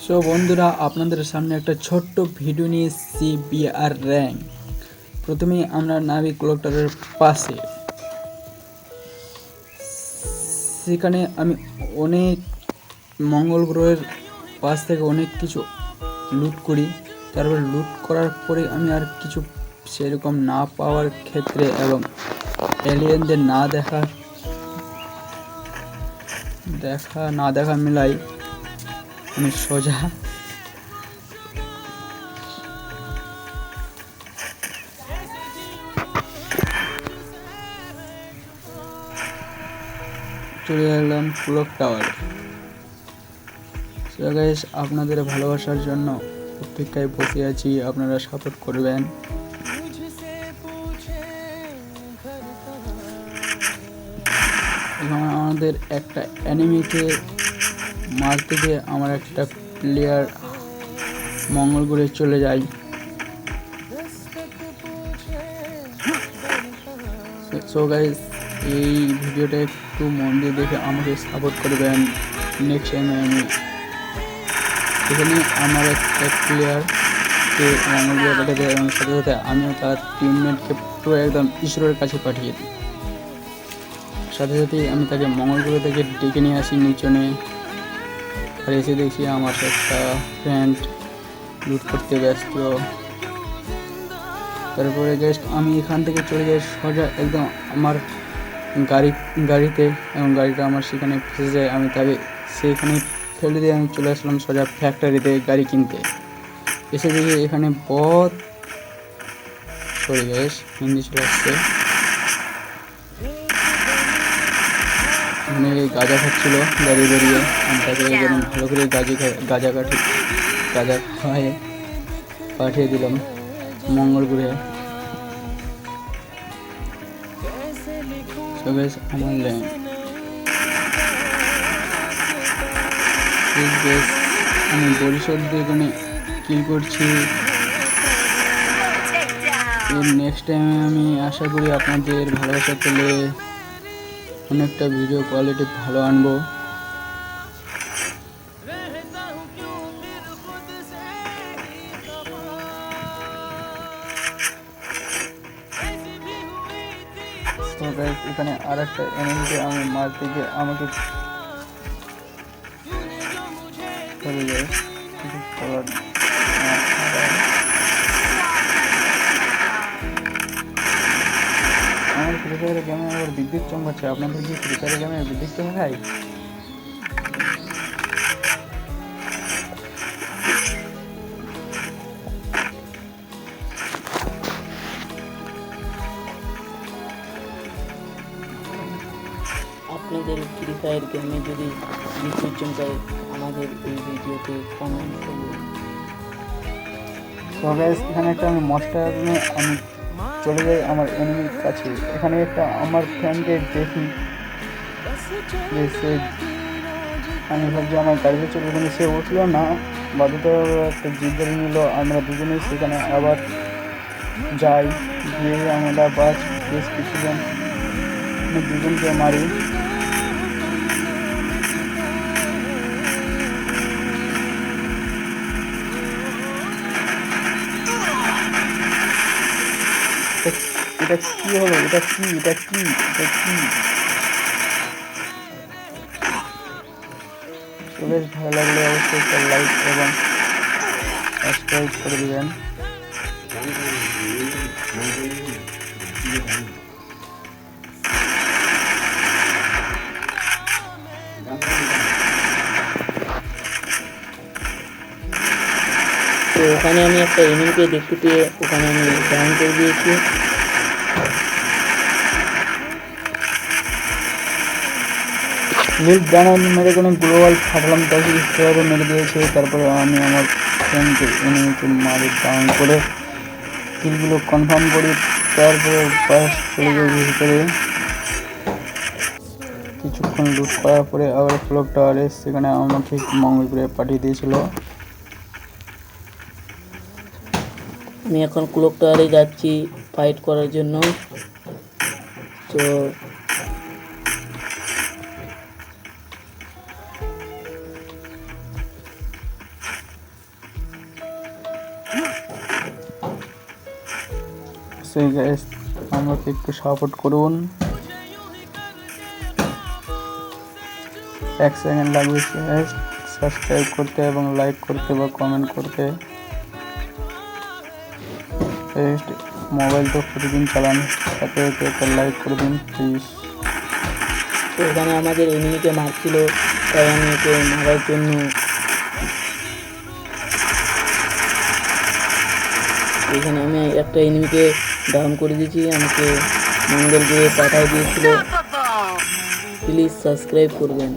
So বন্ধুরা, আপনাদের সামনে একটা ছোট্ট ভিডিও নিয়ে এসেছি বিআর র্যাঙ্ক। প্রথমেই আমরা নাবি ক্লকটারের পাশে, সেখানে আমি অনেক মঙ্গল গ্রহের পাশ থেকে অনেক কিছু লুট করি। তারপর লুট করার পরে আমি আর কিছু সেরকম না পাওয়ার ক্ষেত্রে এবং এলিয়েনদের না দেখা মেলায় আমি সোজা চলে এলাম ক্লক টাওয়ারে। সো গাইস, আপনাদের ভালোবাসার জন্য অপেক্ষায় বসে আছি, আপনারা সাপোর্ট করবেন। এবং আমাদের একটা অ্যানিমিকে মারতে গিয়ে আমার একটা প্লেয়ার মঙ্গল গ্রহে চলে যায়। সো গাইস, এই ভিডিওটা একটু মন দিয়ে দেখে আমাকে সাপোর্ট করবেন। নেক্সট টাইমে আমি এখানে আমার একটা প্লেয়ারকে মঙ্গল গ্রহে পাঠিয়ে দেয় এবং সাথে সাথে আমিও তার টিমমেটকে পুরো একদম ঈশ্বরের কাছে পাঠিয়ে দিই। সাথে সাথেই আমি তাকে মঙ্গল গ্রহ থেকে ডেকে নিয়ে আসি নিচনে। আর এসে দেখি আমার একটা ফ্রেন্ড লুট করতে ব্যস্ত। তারপরে জাস্ট আমি এখান থেকে চলে যাই সোজা একদম আমার গাড়িতে, এবং গাড়িটা আমার সেখানে ফেসে যায়। আমি তাকে সেইখানে ফেলে দিয়ে আমি চলে আসলাম সোজা ফ্যাক্টরিতে গাড়ি কিনতে। এসে দেখি এখানে হিন্দি চলে আসছে। এখানে গাঁজা খাচ্ছিল গাড়ি বেরিয়ে, আমি তাকে ভালো করে গাঁজা খাওয়ায় পাঠিয়ে দিলাম মঙ্গল গ্রহে। আমার ল্যান্ড আমি বরিশাল দিয়ে এখানে কিল করছি। নেক্সট টাইমে আমি আশা করি আপনাদের ভালোবাসা পেলে অনেকটা ভিডিও কোয়ালিটি ভালো আনবো। এখানে আর একটা এনিমিকে আমি মারতে গিয়ে আমাকে চলে যায়। আমার ফ্রি ফায়ারের গেমে আবার বিদ্যুৎ চমকাচ্ছে। আপনাদের কি ফ্রি ফায়ারের গেমে বিদ্যুৎ চমকায়? আপনাদের ফ্রি ফায়ার গেমে যদি বিদ্যুৎ চমকায় আমাদের এই ভিডিওতে কমেন্ট করুন। তো গাইস, এখানে একটা আমি মস্টার নিয়ে আমি চলে যাই আমার এনিমির কাছে। এখানে একটা আমার ফ্রেন্ডকে দেখি যে সে, আমি ভাবছি আমার গাড়িতে চলে, কিন্তু সে উঠলো না, বাধ্যত একটা জিপ গাড়ি নিল। আমরা দুজনেই সেখানে আবার যাই, গিয়ে আমরা বেশ কিছুজন দুজনকে মারি। এটা কি হলো? এটা কি বেশ ভালো লাগলে অবশ্যই একটা লাইক এবং সাবস্ক্রাইব করে দিবেন। তো ওখানে আমি একটা এনিমিকে দেখতে পেয়ে ওখানে আমি ডাউন করে দিয়েছি। লিড গ্রানাইট মেরে কোনো গ্লোবাল ফাটলাম, তাকে স্টোরে মেরে দিয়েছে। তারপরে আমি আমার ফ্রেন্ডকে এনিমিকে মারি ডাউন করে কিলগুলো কনফার্ম করি। তারপরে বাস চলে যাই ভিতরে। কিছুক্ষণ লুট করার পরে আবার ক্লক টাওয়ারে, সেখানে আমাকে মঙ্গল গ্রহে পাঠিয়ে দিয়েছিল। আমি এখন ক্লক টাওয়ারে যাচ্ছি ফাইট করার জন্য। তো লাগছে গাইস, আমাকে একটু সাপোর্ট করুন। 1 সেকেন্ড লাগবে গাইস সাবস্ক্রাইব করতে এবং লাইক করতে বা কমেন্ট করতে। মোবাইল তো প্রতিদিন চালান, সাথে একটা লাইক করে দিন প্লিজ। তো এখানে আমাদের এনিমিকে মারছিল, তাই আমি ওকে মারার জন্য এখানে আমি একটা এনিমিকে ডাউন করে দিয়েছি। আমাকে মঙ্গল দিয়ে পাঠিয়ে দিয়েছিল। প্লিজ সাবস্ক্রাইব করবেন।